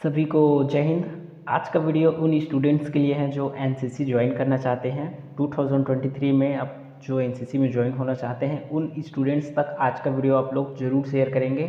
सभी को जय हिंद। आज का वीडियो उन स्टूडेंट्स के लिए है जो एनसीसी ज्वाइन करना चाहते हैं 2023 में। अब जो एनसीसी में ज्वाइन होना चाहते हैं उन स्टूडेंट्स तक आज का वीडियो आप लोग ज़रूर शेयर करेंगे।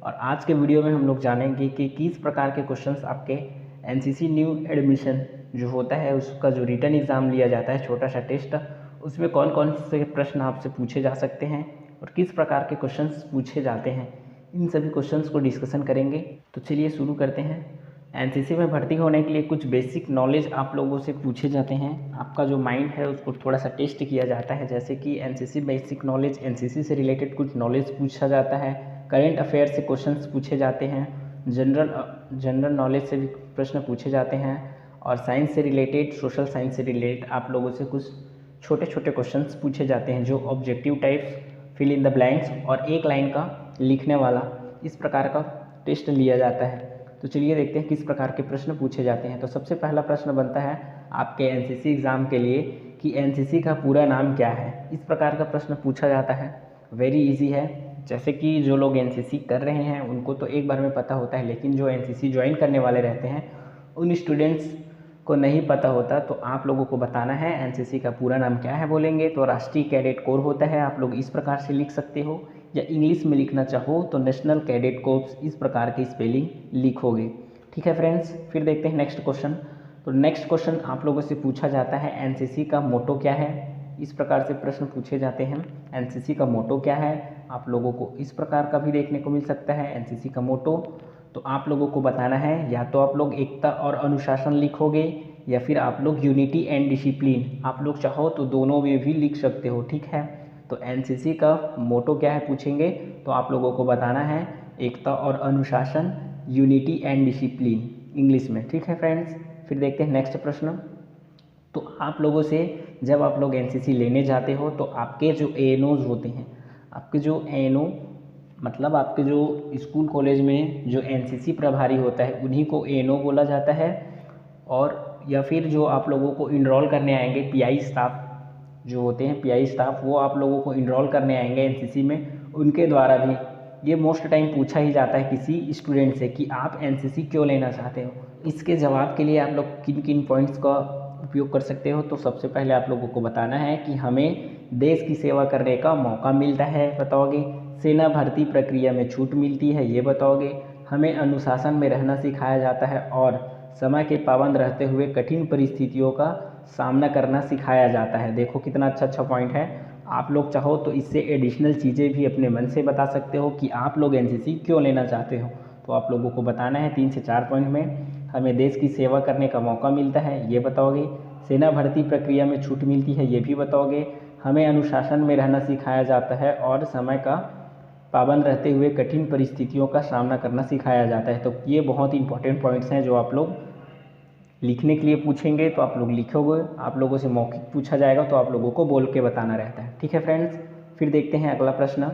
और आज के वीडियो में हम लोग जानेंगे कि किस प्रकार के क्वेश्चंस आपके एनसीसी न्यू एडमिशन जो होता है उसका जो रिटन एग्ज़ाम लिया जाता है, छोटा सा टेस्ट, उसमें कौन कौन से प्रश्न आपसे पूछे जा सकते हैं और किस प्रकार के क्वेश्चंस पूछे जाते हैं, इन सभी क्वेश्चंस को डिस्कशन करेंगे। तो चलिए शुरू करते हैं। एनसीसी में भर्ती होने के लिए कुछ बेसिक नॉलेज आप लोगों से पूछे जाते हैं। आपका जो माइंड है उसको थोड़ा सा टेस्ट किया जाता है, जैसे कि एनसीसी बेसिक नॉलेज, एनसीसी से रिलेटेड कुछ नॉलेज पूछा जाता है, करेंट अफेयर से क्वेश्चंस पूछे जाते हैं, जनरल नॉलेज से भी प्रश्न पूछे जाते हैं, और साइंस से रिलेटेड, सोशल साइंस से रिलेटेड आप लोगों से कुछ छोटे छोटे क्वेश्चंस पूछे जाते हैं जो objective types, fill in the blanks और एक लाइन का लिखने वाला, इस प्रकार का टेस्ट लिया जाता है। तो चलिए देखते हैं किस प्रकार के प्रश्न पूछे जाते हैं। तो सबसे पहला प्रश्न बनता है आपके एनसीसी एग्ज़ाम के लिए कि एनसीसी का पूरा नाम क्या है। इस प्रकार का प्रश्न पूछा जाता है। वेरी इजी है, जैसे कि जो लोग एनसीसी कर रहे हैं उनको तो एक बार में पता होता है, लेकिन जो एनसीसी ज्वाइन करने वाले रहते हैं उन स्टूडेंट्स को नहीं पता होता। तो आप लोगों को बताना है एनसीसी का पूरा नाम क्या है। बोलेंगे तो राष्ट्रीय कैडेट कोर होता है, आप लोग इस प्रकार से लिख सकते हो, या इंग्लिश में लिखना चाहो तो नेशनल कैडेट कोर्प्स, इस प्रकार की स्पेलिंग लिखोगे। ठीक है फ्रेंड्स, फिर देखते हैं नेक्स्ट क्वेश्चन। तो नेक्स्ट क्वेश्चन आप लोगों से पूछा जाता है एनसीसी का मोटो क्या है। इस प्रकार से प्रश्न पूछे जाते हैं, एनसीसी का मोटो क्या है। आप लोगों को इस प्रकार का भी देखने को मिल सकता है एनसीसी का मोटो। तो आप लोगों को बताना है, या तो आप लोग एकता और अनुशासन लिखोगे, या फिर आप लोग यूनिटी एंड डिसिप्लिन, आप लोग चाहो तो दोनों में भी लिख सकते हो। ठीक है, तो एनसीसी का मोटो क्या है पूछेंगे तो आप लोगों को बताना है एकता और अनुशासन, यूनिटी एंड डिसिप्लिन, इंग्लिश में। ठीक है फ्रेंड्स, फिर देखते हैं नेक्स्ट प्रश्न। तो आप लोगों से जब आप लोग एनसीसी लेने जाते हो तो आपके जो एएनओज होते हैं, आपके जो एएनओ मतलब आपके जो स्कूल कॉलेज में जो एनसीसी प्रभारी होता है उन्हीं को एएनओ बोला जाता है। और या फिर जो आप लोगों को इनरोल करने आएंगे पीआई स्टाफ जो होते हैं, पीआई स्टाफ, वो आप लोगों को इनरोल करने आएंगे एनसीसी में, उनके द्वारा भी ये मोस्ट टाइम पूछा ही जाता है किसी स्टूडेंट से कि आप एनसीसी क्यों लेना चाहते हो। इसके जवाब के लिए आप लोग किन किन पॉइंट्स का उपयोग कर सकते हो। तो सबसे पहले आप लोगों को बताना है कि हमें देश की सेवा करने का मौका मिलता है, बताओगे। सेना भर्ती प्रक्रिया में छूट मिलती है, ये बताओगे। हमें अनुशासन में रहना सिखाया जाता है और समय के पाबंद रहते हुए कठिन परिस्थितियों का सामना करना सिखाया जाता है। देखो कितना अच्छा अच्छा पॉइंट है। आप लोग चाहो तो इससे एडिशनल चीज़ें भी अपने मन से बता सकते हो कि आप लोग एनसीसी क्यों लेना चाहते हो। तो आप लोगों को बताना है 3 से 4 पॉइंट में। हमें देश की सेवा करने का मौका मिलता है, ये बताओगे। सेना भर्ती प्रक्रिया में छूट मिलती है, ये भी बताओगे। हमें अनुशासन में रहना सिखाया जाता है और समय का पाबंद रहते हुए कठिन परिस्थितियों का सामना करना सिखाया जाता है। तो ये बहुत इंपॉर्टेंट पॉइंट्स हैं जो आप लोग लिखने के लिए पूछेंगे तो आप लोग लिखोगे। आप लोगों से मौखिक पूछा जाएगा तो आप लोगों को बोल के बताना रहता है। ठीक है फ्रेंड्स, फिर देखते हैं अगला प्रश्न।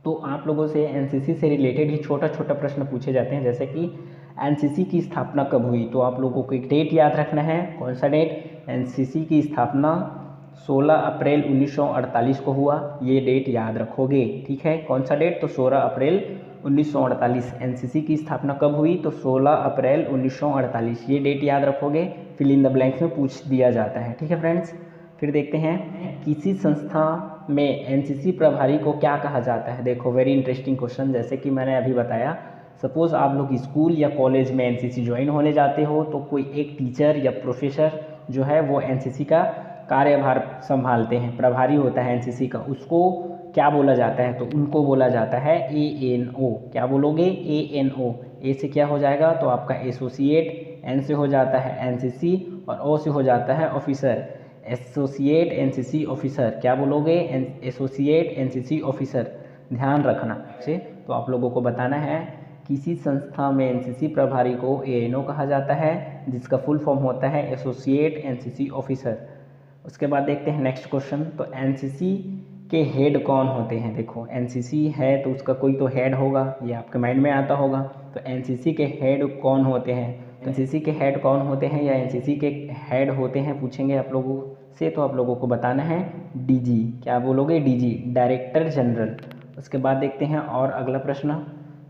तो आप लोगों से एनसीसी से रिलेटेड ही छोटा छोटा प्रश्न पूछे जाते हैं, जैसे कि एनसीसी की स्थापना कब हुई। तो आप लोगों को एक डेट याद रखना है। कौन सा डेट? एनसीसी की स्थापना 16 अप्रैल 1948 को हुआ, ये डेट याद रखोगे। ठीक है, कौन सा डेट? तो 16 अप्रैल 1948। एनसीसी की स्थापना कब हुई? तो 16 अप्रैल 1948, ये डेट याद रखोगे। फिल इन द ब्लैंक्स में पूछ दिया जाता है। ठीक है फ्रेंड्स, फिर देखते हैं किसी संस्था में एनसीसी प्रभारी को क्या कहा जाता है। देखो वेरी इंटरेस्टिंग क्वेश्चन। जैसे कि मैंने अभी बताया, सपोज आप लोग स्कूल या कॉलेज में एनसीसी ज्वाइन होने जाते हो तो कोई एक टीचर या प्रोफेसर जो है वो एनसीसी का कार्यभार संभालते हैं, प्रभारी होता है एनसीसी का, उसको क्या बोला जाता है? तो उनको बोला जाता है एएनओ। क्या बोलोगे? एएनओ। ए से क्या हो जाएगा? तो आपका एसोसिएट, एन से हो जाता है एनसीसी और ओ से हो जाता है ऑफिसर, एसोसिएट एनसीसी ऑफिसर। क्या बोलोगे? एसोसिएट एनसीसी ऑफिसर, ध्यान रखना से। तो आप लोगों को बताना है किसी संस्था में एनसीसी प्रभारी को एएनओ कहा जाता है, जिसका फुल फॉर्म होता है एसोसिएट एनसीसी ऑफिसर। उसके बाद देखते हैं नेक्स्ट क्वेश्चन। तो एनसीसी के हेड कौन होते हैं? देखो एनसीसी है तो उसका कोई तो हेड होगा, ये आपके माइंड में आता होगा। तो एनसीसी के हेड कौन होते हैं? एनसीसी के हेड कौन होते हैं या एनसीसी के हेड होते हैं पूछेंगे आप लोगों से, तो आप लोगों को बताना है डीजी। क्या बोलोगे? DG, director general. उसके बाद देखते हैं और अगला प्रश्न।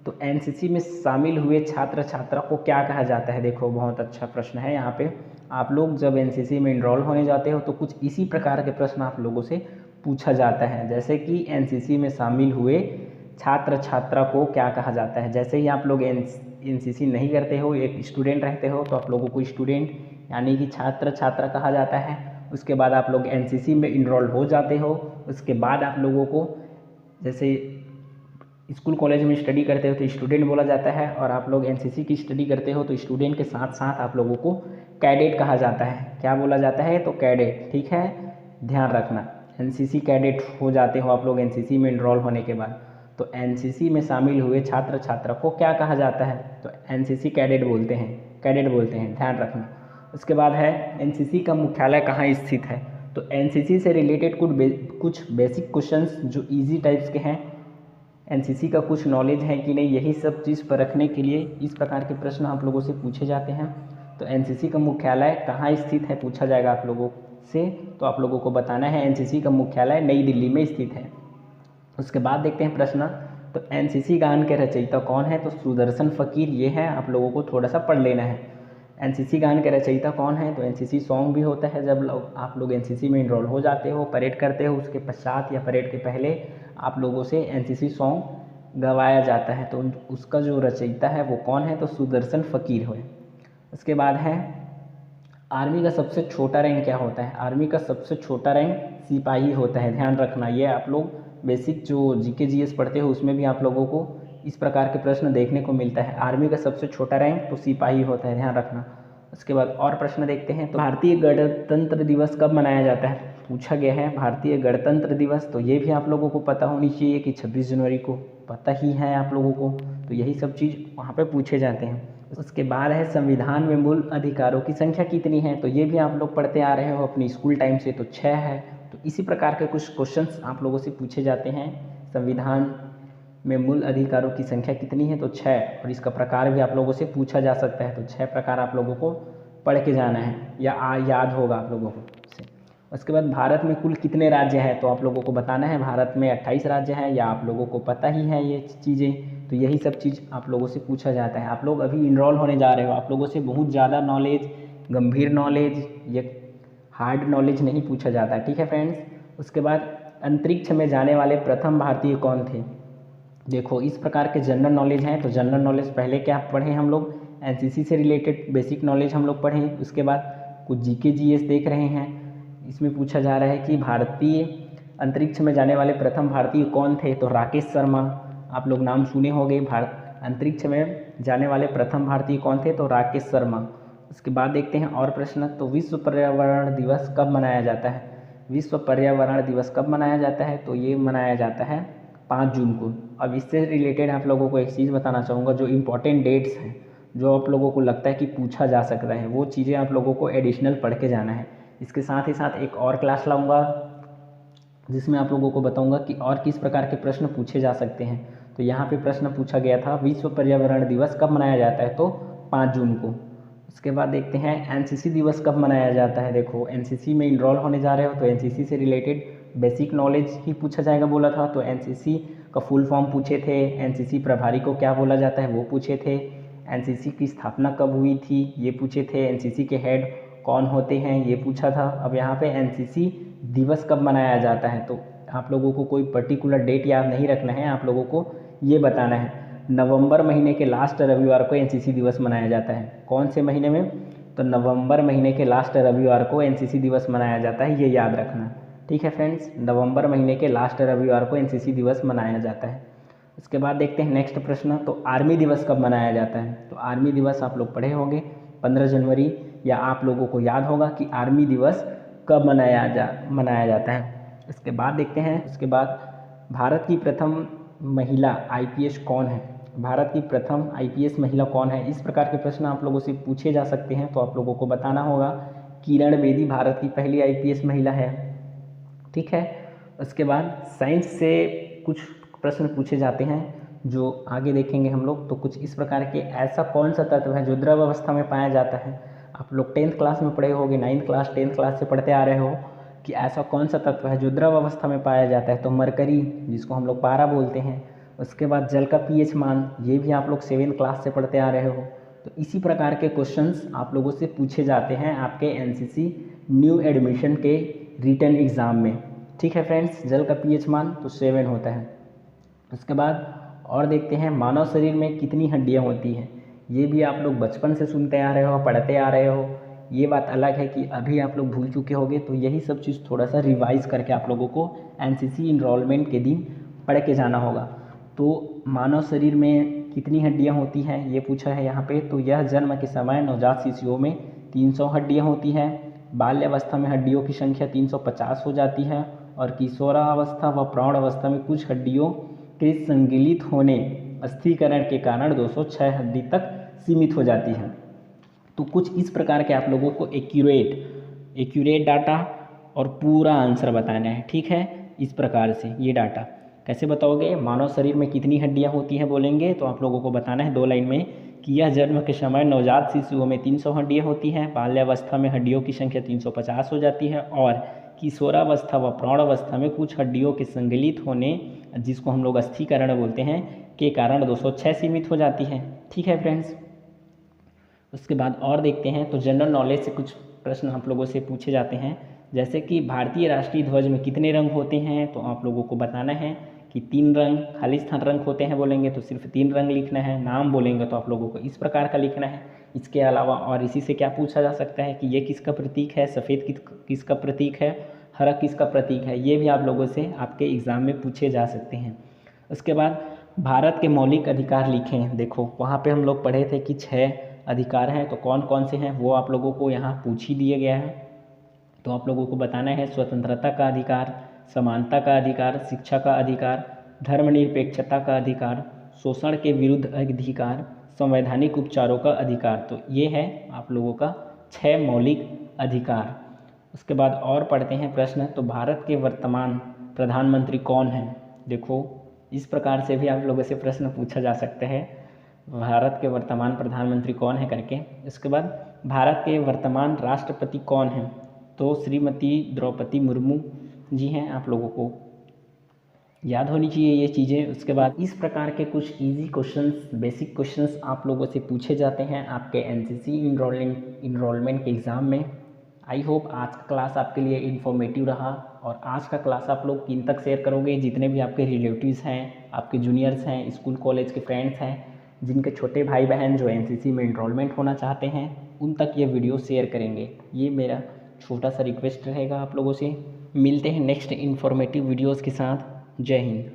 तो एनसीसी में शामिल हुए छात्र छात्रा को क्या कहा जाता है? देखो बहुत अच्छा प्रश्न है यहाँ पे। आप लोग जब एनसीसी में इनरोल होने जाते हो तो कुछ इसी प्रकार के प्रश्न आप लोगों से पूछा जाता है, जैसे कि एनसीसी में शामिल हुए छात्र छात्रा को क्या कहा जाता है। जैसे ही आप लोग एनसीसी नहीं करते हो, एक स्टूडेंट रहते हो, तो आप लोगों को स्टूडेंट यानी कि छात्र छात्रा कहा जाता है। उसके बाद आप लोग एनसीसी में इनरोल हो जाते हो, उसके बाद आप लोगों को जैसे स्कूल कॉलेज में स्टडी करते हो तो स्टूडेंट बोला जाता है, और आप लोग एनसीसी की स्टडी करते हो तो स्टूडेंट के साथ साथ आप लोगों को कैडेट कहा जाता है। क्या बोला जाता है? तो कैडेट। ठीक है, ध्यान रखना, एनसीसी कैडेट हो जाते हो आप लोग एनसीसी में इनरोल होने के बाद। तो एनसीसी में शामिल हुए छात्र छात्रा को क्या कहा जाता है? तो एनसीसी कैडेट बोलते हैं, कैडेट बोलते हैं, ध्यान रखना। उसके बाद है एनसीसी का मुख्यालय कहाँ स्थित है? तो एनसीसी से रिलेटेड कुछ बेसिक क्वेश्चंस जो इजी टाइप्स के हैं, एनसीसी का कुछ नॉलेज है कि नहीं, यही सब चीज़ परखने के लिए इस प्रकार के प्रश्न आप लोगों से पूछे जाते हैं। तो एनसीसी का मुख्यालय कहाँ स्थित है पूछा जाएगा आप लोगों से, तो आप लोगों को बताना है एनसीसी का मुख्यालय नई दिल्ली में स्थित है। उसके बाद देखते हैं प्रश्न, तो एनसीसी गान के रचयिता कौन है? तो सुदर्शन फकीर, ये है, आप लोगों को थोड़ा सा पढ़ लेना है। एनसीसी गान के रचयिता कौन है? तो एनसीसी सॉन्ग भी होता है, जब आप लोग एनसीसी में इनरोल हो जाते हो, परेड करते हो, उसके पश्चात या परेड के पहले आप लोगों से एनसीसी सॉन्ग गवाया जाता है, तो उसका जो रचयिता है वो कौन है? तो सुदर्शन फकीर है। उसके बाद है आर्मी का सबसे छोटा रैंक क्या होता है? आर्मी का सबसे छोटा रैंक सिपाही होता है, ध्यान रखना। ये आप लोग बेसिक जो जीके जीएस पढ़ते हो उसमें भी आप लोगों को इस प्रकार के प्रश्न देखने को मिलता है। आर्मी का सबसे छोटा रैंक तो सिपाही होता है, ध्यान रखना। उसके बाद और प्रश्न देखते हैं, तो भारतीय गणतंत्र दिवस कब मनाया जाता है? पूछा गया है भारतीय गणतंत्र दिवस, तो ये भी आप लोगों को पता होनी चाहिए कि 26 जनवरी को, पता ही है आप लोगों को, तो यही सब चीज़ वहाँ पे पूछे जाते हैं। उसके बाद है संविधान में मूल अधिकारों की संख्या कितनी है? तो ये भी आप लोग पढ़ते आ रहे हो अपनी स्कूल टाइम से, तो 6 है। तो इसी प्रकार के कुछ क्वेश्चंस आप लोगों से पूछे जाते हैं। संविधान में मूल अधिकारों की संख्या कितनी है? तो 6, और इसका प्रकार भी आप लोगों से पूछा जा सकता है, तो 6 प्रकार आप लोगों को पढ़ के जाना है या याद होगा आप लोगों को से। उसके बाद भारत में कुल कितने राज्य हैं? तो आप लोगों को बताना है भारत में 28 राज्य हैं, या आप लोगों को पता ही है ये चीज़ें, तो यही सब चीज़ आप लोगों से पूछा जाता है। आप लोग अभी इनरोल होने जा रहे हो, आप लोगों से बहुत ज़्यादा नॉलेज, गंभीर नॉलेज या हार्ड नॉलेज नहीं पूछा जाता है, ठीक है फ्रेंड्स। उसके बाद अंतरिक्ष में जाने वाले प्रथम भारतीय कौन थे? देखो इस प्रकार के जनरल नॉलेज हैं, तो जनरल नॉलेज पहले क्या पढ़े हम लोग, एनसीसी से रिलेटेड बेसिक नॉलेज हम लोग पढ़ें। उसके बाद कुछ जीके जीएस देख रहे हैं, इसमें पूछा जा रहा है कि भारतीय अंतरिक्ष में जाने वाले प्रथम भारतीय कौन थे? तो राकेश शर्मा, आप लोग नाम सुने होंगे। भारत अंतरिक्ष में जाने वाले प्रथम भारतीय कौन थे? तो राकेश शर्मा। उसके बाद देखते हैं और प्रश्न, तो विश्व पर्यावरण दिवस कब मनाया जाता है? विश्व पर्यावरण दिवस कब मनाया जाता है? तो ये मनाया जाता है 5 जून को। अब इससे रिलेटेड आप लोगों को एक चीज़ बताना चाहूँगा, जो इम्पोर्टेंट डेट्स हैं, जो आप लोगों को लगता है कि पूछा जा सकता है, वो चीज़ें आप लोगों को एडिशनल पढ़ के जाना है। इसके साथ ही साथ एक और क्लास लाऊंगा जिसमें आप लोगों को बताऊंगा कि और किस प्रकार के प्रश्न पूछे जा सकते हैं। तो यहाँ पे प्रश्न पूछा गया था विश्व पर्यावरण दिवस कब मनाया जाता है? तो 5 जून को। उसके बाद देखते हैं एनसीसी दिवस कब मनाया जाता है। देखो एनसीसी में इनरोल होने जा रहे हो तो एनसीसी से रिलेटेड बेसिक नॉलेज ही पूछा जाएगा बोला था। तो एनसीसी का फुल फॉर्म पूछे थे, एनसीसी प्रभारी को क्या बोला जाता है वो पूछे थे, एनसीसी की स्थापना कब हुई थी ये पूछे थे, एनसीसी के हेड कौन होते हैं ये पूछा था। अब यहाँ पे एनसीसी दिवस कब मनाया जाता है, तो आप लोगों को कोई पर्टिकुलर डेट याद नहीं रखना है, आप लोगों को ये बताना है नवंबर महीने के लास्ट रविवार को एनसीसी दिवस मनाया जाता है। कौन से महीने में? तो नवंबर महीने के लास्ट रविवार को एनसीसी दिवस मनाया जाता है, ये याद रखना। ठीक है फ्रेंड्स, नवंबर महीने के लास्ट रविवार को एनसीसी दिवस मनाया जाता है। उसके बाद देखते हैं नेक्स्ट प्रश्न, तो आर्मी दिवस कब मनाया जाता है। तो आर्मी दिवस आप लोग पढ़े होंगे 15 जनवरी, या आप लोगों को याद होगा कि आर्मी दिवस कब मनाया जाता है। इसके बाद देखते हैं, उसके बाद भारत की प्रथम महिला आईपीएस कौन है। भारत की प्रथम आईपीएस महिला कौन है, इस प्रकार के प्रश्न आप लोगों से पूछे जा सकते हैं। तो आप लोगों को बताना होगा किरण बेदी भारत की पहली आईपीएस महिला है। ठीक है, उसके बाद साइंस से कुछ प्रश्न पूछे जाते हैं जो आगे देखेंगे हम लोग। तो कुछ इस प्रकार के, ऐसा कौन सा तत्व है जो द्रव अवस्था में पाया जाता है। आप लोग 10th क्लास में पढ़े होंगे, 9th क्लास 10th क्लास से पढ़ते आ रहे हो कि ऐसा कौन सा तत्व है जो द्रव अवस्था में पाया जाता है। तो मरकरी, जिसको हम लोग पारा बोलते हैं, उसके बाद जल का पीएच मान, ये भी आप लोग 7th क्लास से पढ़ते आ रहे हो। तो इसी प्रकार के क्वेश्चंस आप लोगों से पूछे जाते हैं आपके एनसीसी न्यू एडमिशन के रिटन एग्ज़ाम में। ठीक है फ्रेंड्स, जल का पीएच मान तो 7 होता है। उसके बाद और देखते हैं मानव शरीर में कितनी हड्डियां होती हैं। ये भी आप लोग बचपन से सुनते आ रहे हो, पढ़ते आ रहे हो। ये बात अलग है कि अभी आप लोग भूल चुके होंगे, तो यही सब चीज़ थोड़ा सा रिवाइज करके आप लोगों को एनसीसी इनरोलमेंट के दिन पढ़ के जाना होगा। तो मानव शरीर में कितनी हड्डियां होती हैं ये पूछा है यहाँ पे। तो यह जन्म के समय नवजात शिशुओं में 300 हड्डियाँ होती हैं, बाल्यावस्था में हड्डियों की संख्या 350 हो जाती है, और किशोरावस्था व प्रौढ़ अवस्था में कुछ हड्डियों के संगिलित होने अस्थिकरण के कारण 206 हड्डी तक सीमित हो जाती है। तो कुछ इस प्रकार के आप लोगों को एक्यूरेट डाटा और पूरा आंसर बताना है। ठीक है, इस प्रकार से ये डाटा कैसे बताओगे। मानव शरीर में कितनी हड्डियां होती हैं बोलेंगे तो आप लोगों को बताना है 2 लाइन में कि यह जन्म के समय नवजात शिशुओं में 300 हड्डियां होती हैं, बाल्यावस्था में हड्डियों की संख्या 350 हो जाती है, और किशोरावस्था व प्रौढ़ावस्था में कुछ हड्डियों के संगलित होने, जिसको हम लोग अस्थिकरण बोलते हैं, के कारण 206 सीमित हो जाती है। ठीक है फ्रेंड्स, उसके बाद और देखते हैं। तो जनरल नॉलेज से कुछ प्रश्न आप लोगों से पूछे जाते हैं, जैसे कि भारतीय राष्ट्रीय ध्वज में कितने रंग होते हैं। तो आप लोगों को बताना है कि 3 रंग, खालिस्तान रंग होते हैं बोलेंगे तो सिर्फ 3 रंग लिखना है। नाम बोलेंगे तो आप लोगों को इस प्रकार का लिखना है। इसके अलावा और इसी से क्या पूछा जा सकता है कि ये किसका प्रतीक है, सफ़ेद किसका प्रतीक है, हरा किसका प्रतीक है, ये भी आप लोगों से आपके एग्ज़ाम में पूछे जा सकते हैं। उसके बाद भारत के मौलिक अधिकार लिखे हैं। देखो वहाँ पे हम लोग पढ़े थे कि 6 अधिकार हैं, तो कौन कौन से हैं वो आप लोगों को यहाँ पूछ ही दिया गया है। तो आप लोगों को बताना है स्वतंत्रता का अधिकार, समानता का अधिकार, शिक्षा का अधिकार, धर्मनिरपेक्षता का अधिकार, शोषण के विरुद्ध अधिकार, संवैधानिक उपचारों का अधिकार। तो ये है आप लोगों का 6 मौलिक अधिकार। उसके बाद और पढ़ते हैं प्रश्न। तो भारत के वर्तमान प्रधानमंत्री कौन हैं। देखो इस प्रकार से भी आप लोगों से प्रश्न पूछा जा सकता है, भारत के वर्तमान प्रधानमंत्री कौन है करके। इसके बाद भारत के वर्तमान राष्ट्रपति कौन हैं। तो श्रीमती द्रौपदी मुर्मू जी हैं, आप लोगों को याद होनी चाहिए ये चीज़ें। उसके बाद इस प्रकार के कुछ इजी क्वेश्चंस, बेसिक क्वेश्चंस आप लोगों से पूछे जाते हैं आपके एनसीसी इनरोलमेंट के एग्ज़ाम में। आई होप आज का क्लास आपके लिए इन्फॉर्मेटिव रहा, और आज का क्लास आप लोग किन तक शेयर करोगे, जितने भी आपके रिलेटिव्स हैं, आपके जूनियर्स हैं, स्कूल कॉलेज के फ्रेंड्स हैं, जिनके छोटे भाई बहन जो एनसीसी में इनरोलमेंट होना चाहते हैं, उन तक ये वीडियो शेयर करेंगे। ये मेरा छोटा सा रिक्वेस्ट रहेगा आप लोगों से। मिलते हैं नेक्स्ट इन्फॉर्मेटिव वीडियोज़ के साथ। जय हिंद।